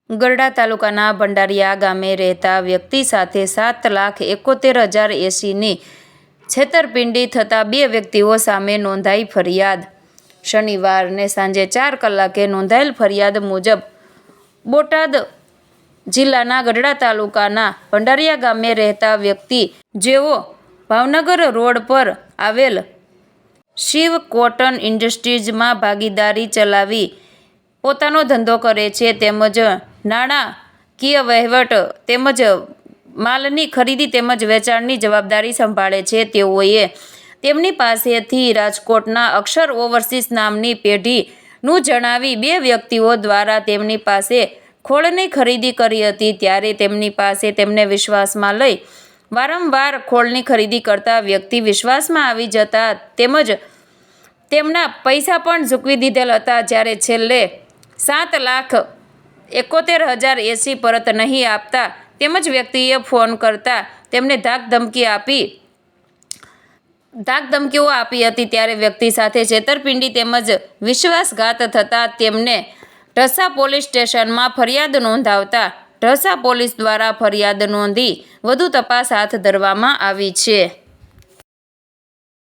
ગરડા તાલુકાના ભંડારીયા ગામે રહેતા વ્યક્તિ સાથે 7,71,080ની છેતરપિંડી થતાં 2 વ્યક્તિઓ સામે નોંધાઈ ફરિયાદ। શનિવારને સાંજે 4 કલાકે નોંધાયેલ ફરિયાદ મુજબ બોટાદ જિલ્લાના ગઢડા તાલુકાના ભંડારીયા ગામે રહેતા વ્યક્તિ જેઓ ભાવનગર રોડ પર આવેલ શિવ કોટન ઇન્ડસ્ટ્રીઝમાં ભાગીદારી ચલાવી પોતાનો ધંધો કરે છે તેમજ નાણાકીય વહીવટ તેમજ માલની ખરીદી તેમજ વેચાણની જવાબદારી સંભાળે છે। તેઓએ તેમની પાસેથી રાજકોટના અક્ષર ઓવરસીઝ નામની પેઢીનું જણાવી 2 વ્યક્તિઓ દ્વારા તેમની પાસે ખોળની ખરીદી કરી હતી। ત્યારે તેમની પાસે તેમને વિશ્વાસમાં લઈ વારંવાર ખોળની ખરીદી કરતા વ્યક્તિ વિશ્વાસમાં આવી જતા તેમજ તેમના પૈસા પણ ચૂકવી દીધેલ હતા। જ્યારે છેલ્લે 7,71,080 પરત નહીં આપતા તેમજ વ્યક્તિએ ફોન કરતા તેમને ધાકધમકીઓ આપી હતી। ત્યારે વ્યક્તિ સાથે છેતરપિંડી તેમજ વિશ્વાસઘાત થતાં તેમને ઢસા પોલીસ સ્ટેશનમાં ફરિયાદ નોંધાવતા ઢસા પોલીસ દ્વારા ફરિયાદ નોંધી વધુ તપાસ હાથ ધરવામાં આવી છે।